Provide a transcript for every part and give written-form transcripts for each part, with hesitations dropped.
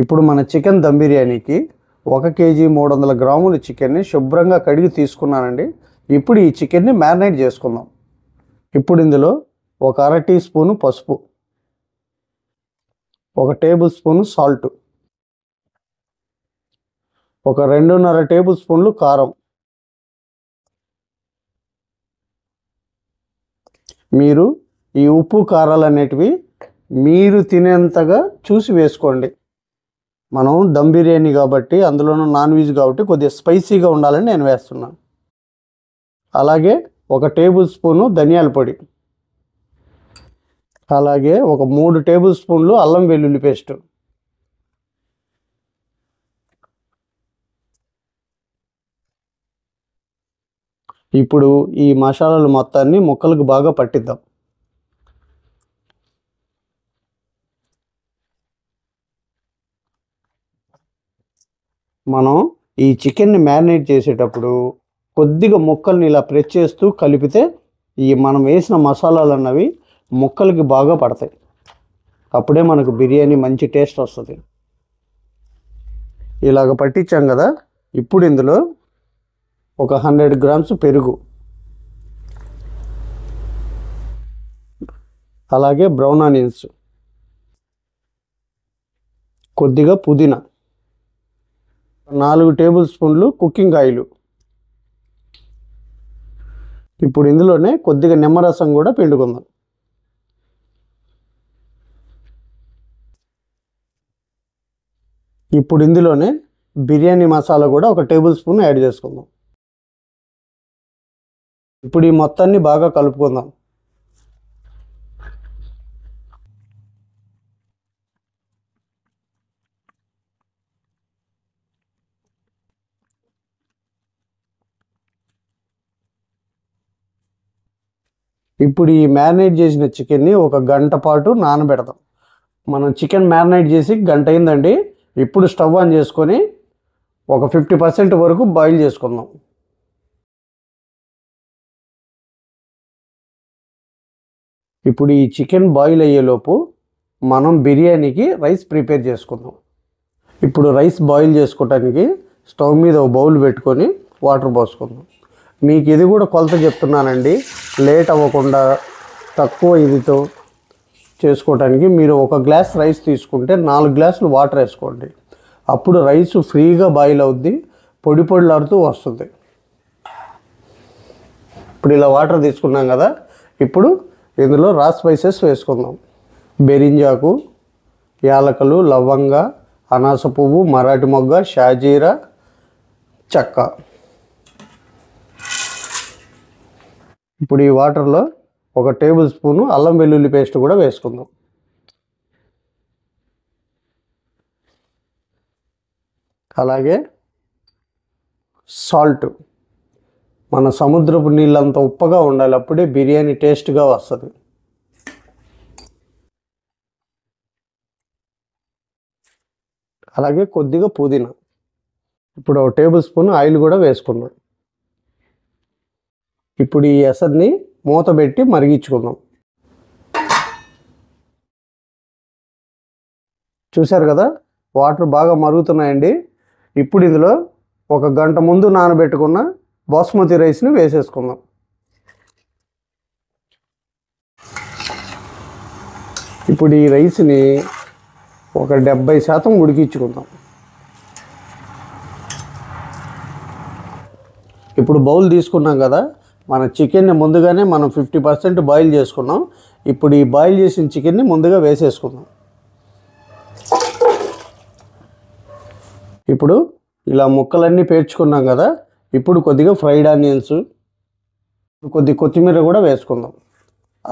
ఇప్పుడు మన చికెన్ దమ్ బిర్యానీకి 1 కేజీ 300 గ్రాముల చికెన్ని శుభ్రంగా కడిగి తీసుకున్నానండి. ఇప్పుడు ఈ చికెన్ని మ్యారినేట్ చేసుకుందాం. ఇప్పుడు ఇందులో ఒక అర టీ స్పూను పసుపు, 1 టేబుల్ స్పూను సాల్ట్, ఒక 2.5 టేబుల్ స్పూన్లు కారం, మీరు ఈ ఉప్పు కారాలు అనేటివి మీరు తినేంతగా చూసి వేసుకోండి. మనం దమ్ బిర్యానీ కాబట్టి, అందులోనూ నాన్ వెజ్ కాబట్టి కొద్దిగా స్పైసీగా ఉండాలని నేను వేస్తున్నాను. అలాగే 1 టేబుల్ స్పూను ధనియాల పొడి, అలాగే ఒక 3 టేబుల్ స్పూన్లు అల్లం వెల్లుల్లి పేస్ట్, ఇప్పుడు ఈ మసాలాలు మొత్తాన్ని ముక్కలకు బాగా పట్టిద్దాం. మనం ఈ చికెన్ని మ్యారినేట్ చేసేటప్పుడు కొద్దిగా ముక్కల్ని ఇలా ప్రెస్ చేస్తూ కలిపితే ఈ మనం వేసిన మసాలాలు అన్నవి ముక్కలకి బాగా పడతాయి. అప్పుడే మనకు బిర్యానీ మంచి టేస్ట్ వస్తుంది. ఇలాగ పట్టించాం కదా, ఇప్పుడు ఇందులో ఒక 100 గ్రామ్స్ పెరుగు, అలాగే బ్రౌన్ ఆనియన్స్, కొద్దిగా పుదీనా, 4 టేబుల్ స్పూన్లు కుకింగ్ ఆయిల్. ఇప్పుడు ఇందులోనే కొద్దిగా నిమ్మరసం కూడా పిండుకుందాం. ఇప్పుడు ఇందులోనే బిర్యానీ మసాలా కూడా 1 టేబుల్ స్పూన్ యాడ్ చేసుకుందాం. ఇప్పుడు ఈ మొత్తాన్ని బాగా కలుపుకుందాం. ఇప్పుడు ఈ మ్యారినేట్ చేసిన చికెన్ని 1 గంట పాటు నానబెడదాం. మనం చికెన్ మ్యారినేట్ చేసి గంట అయిందండి. ఇప్పుడు స్టవ్ ఆన్ చేసుకొని ఒక 50% వరకు బాయిల్ చేసుకుందాం. ఇప్పుడు ఈ చికెన్ బాయిల్ అయ్యేలోపు మనం బిర్యానీకి రైస్ ప్రిపేర్ చేసుకుందాం. ఇప్పుడు రైస్ బాయిల్ చేసుకోవడానికి స్టవ్ మీద ఒక బౌల్ పెట్టుకొని వాటర్ పోసుకుందాం. మీకు ఇది కూడా కొలత చెప్తున్నానండి, లేట్ అవ్వకుండా తక్కువ ఇదితో చేసుకోవడానికి మీరు 1 గ్లాస్ రైస్ తీసుకుంటే 4 గ్లాసులు వాటర్ వేసుకోండి. అప్పుడు రైస్ ఫ్రీగా బాయిల్ అవుద్ది, పొడి పొడిలాడుతూ వస్తుంది. ఇప్పుడు ఇలా వాటర్ తీసుకున్నాం కదా, ఇప్పుడు ఇందులో రా స్పైసెస్ వేసుకుందాం. బెరింజాకు, యాలకులు, లవంగ, అనాస పువ్వు, మరాఠీ మొగ్గ, షాజీరా, చెక్క. ఇప్పుడు ఈ వాటర్లో 1 టేబుల్ స్పూను అల్లం వెల్లుల్లి పేస్ట్ కూడా వేసుకుందాం. అలాగే సాల్ట్, మన సముద్రపు నీళ్ళంత ఉప్పగా ఉండాలి, అప్పుడే బిర్యానీ టేస్ట్గా వస్తుంది. అలాగే కొద్దిగా పుదీనా. ఇప్పుడు 1 టేబుల్ స్పూన్ ఆయిల్ కూడా వేసుకున్నాం. ఇప్పుడు ఈ ఎసర్ని మూత పెట్టి మరిగించుకుందాం. చూశారు కదా, వాటర్ బాగా మరుగుతున్నాయండి. ఇప్పుడు ఇందులో 1 గంట ముందు నానబెట్టుకున్న బాస్మతి రైస్ని వేసేసుకుందాం. ఇప్పుడు ఈ రైస్ని ఒక 70% ఉడికించుకుందాం. ఇప్పుడు బౌల్ తీసుకున్నాం కదా, మన చికెన్ని ముందుగానే మనం 50% బాయిల్ చేసుకున్నాం. ఇప్పుడు ఈ బాయిల్ చేసిన చికెన్ని ముందుగా వేసేసుకుందాం. ఇప్పుడు ఇలా ముక్కలన్నీ పేర్చుకున్నాం కదా, ఇప్పుడు కొద్దిగా ఫ్రైడ్ ఆనియన్స్, కొద్ది కొత్తిమీర కూడా వేసుకుందాం.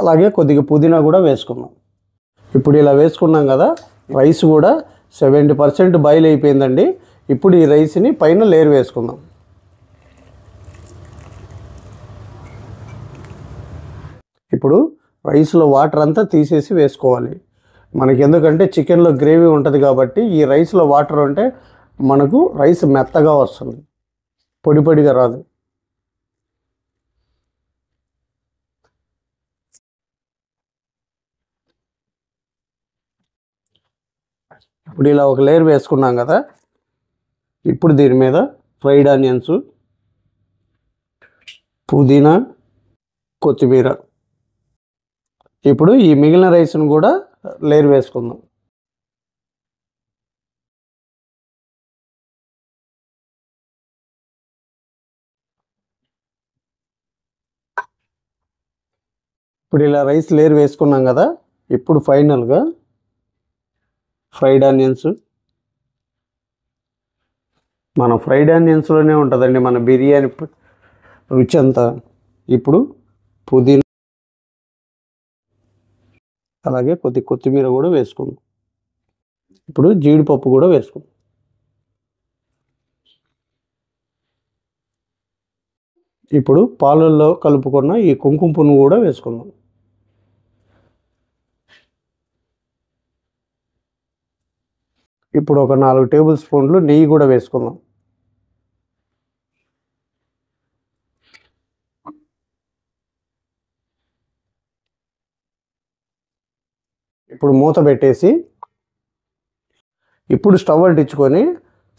అలాగే కొద్దిగా పుదీనా కూడా వేసుకుందాం. ఇప్పుడు ఇలా వేసుకున్నాం కదా, రైస్ కూడా 70% బాయిల్ అయిపోయిందండి. ఇప్పుడు ఈ రైస్ని పైన లేయర్ వేసుకుందాం. ఇప్పుడు రైస్లో వాటర్ అంతా తీసేసి వేసుకోవాలి. మనకి ఎందుకంటే చికెన్లో గ్రేవీ ఉంటుంది కాబట్టి ఈ రైస్లో వాటర్ ఉంటే మనకు రైస్ మెత్తగా వస్తుంది, పొడి పొడిగా రాదు. ఇప్పుడు ఇలా ఒక లేయర్ వేసుకున్నాం కదా, ఇప్పుడు దీని మీద ఫ్రైడ్ ఆనియన్స్, పుదీనా, కొత్తిమీర, ఇప్పుడు ఈ మిగిలిన రైస్ను కూడా లేయర్ వేసుకుందాం. ఇప్పుడు ఇలా రైస్ లేయర్ వేసుకున్నాం కదా, ఇప్పుడు ఫైనల్గా ఫ్రైడ్ ఆనియన్స్, మన ఫ్రైడ్ ఆనియన్స్లోనే ఉంటుందండి మన బిర్యానీ రుచి అంతా. ఇప్పుడు పుదీనా, అలాగే కొత్తిమీర కూడా వేసుకుందాం. ఇప్పుడు జీడిపప్పు కూడా వేసుకుందాం. ఇప్పుడు పాలల్లో కలుపుకున్న ఈ కుంకుమ పువ్వు కూడా వేసుకుందాం. ఇప్పుడు ఒక 4 టేబుల్ స్పూన్లు నెయ్యి కూడా వేసుకుందాం. ఇప్పుడు మూత పెట్టేసి ఇప్పుడు స్టవ్ అంటించుకొని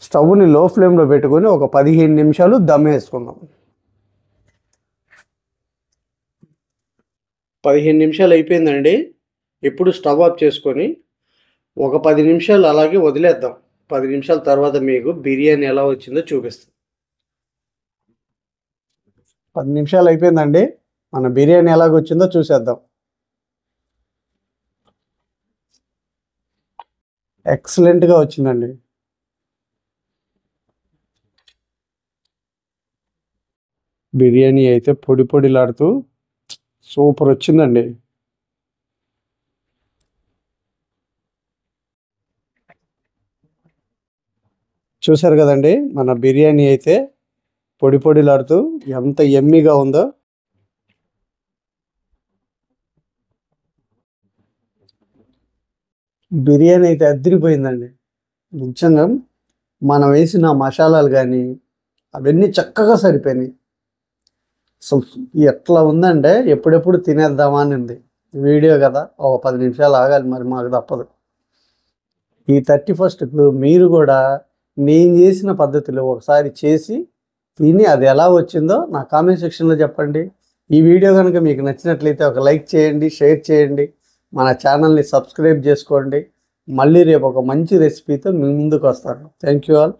స్టవ్ని లో ఫ్లేమ్లో పెట్టుకొని ఒక 15 నిమిషాలు దమ్ వేసుకుందాం. 15 నిమిషాలు అయిపోయిందండి. ఇప్పుడు స్టవ్ ఆఫ్ చేసుకొని ఒక 10 నిమిషాలు అలాగే వదిలేద్దాం. 10 నిమిషాల తర్వాత మీకు బిర్యానీ ఎలా వచ్చిందో చూపిస్తాం. 10 నిమిషాలు అయిపోయిందండి. మన బిర్యానీ ఎలాగొచ్చిందో చూసేద్దాం. ఎక్సలెంట్గా వచ్చిందండి. బిర్యానీ అయితే పొడి పొడిలాడుతూ సూపర్ వచ్చిందండి. చూసారు కదండి, మన బిర్యానీ అయితే పొడి పొడిలాడుతూ ఎంత యమ్మీగా ఉందో. బిర్యానీ అయితే అదిరిపోయిందండి. నిజంగా మనం వేసిన మసాలాలు కానీ అవన్నీ చక్కగా సరిపోయినాయి. సో ఎట్లా ఉందంటే ఎప్పుడెప్పుడు తినేద్దామా అని ఉంది. వీడియో కదా, ఒక 10 నిమిషాలు ఆగాలి, మరి మాకు తప్పదు. ఈ 31st మీరు కూడా నేను చేసిన పద్ధతిలో ఒకసారి చేసి తిని అది ఎలా వచ్చిందో నా కామెంట్ సెక్షన్లో చెప్పండి. ఈ వీడియో కనుక మీకు నచ్చినట్లయితే ఒక లైక్ చేయండి, షేర్ చేయండి, మన ఛానల్ని సబ్స్క్రైబ్ చేసుకోండి. మళ్ళీ రేపు ఒక మంచి రెసిపీతో మీ ముందుకు వస్తాను. Thank you all.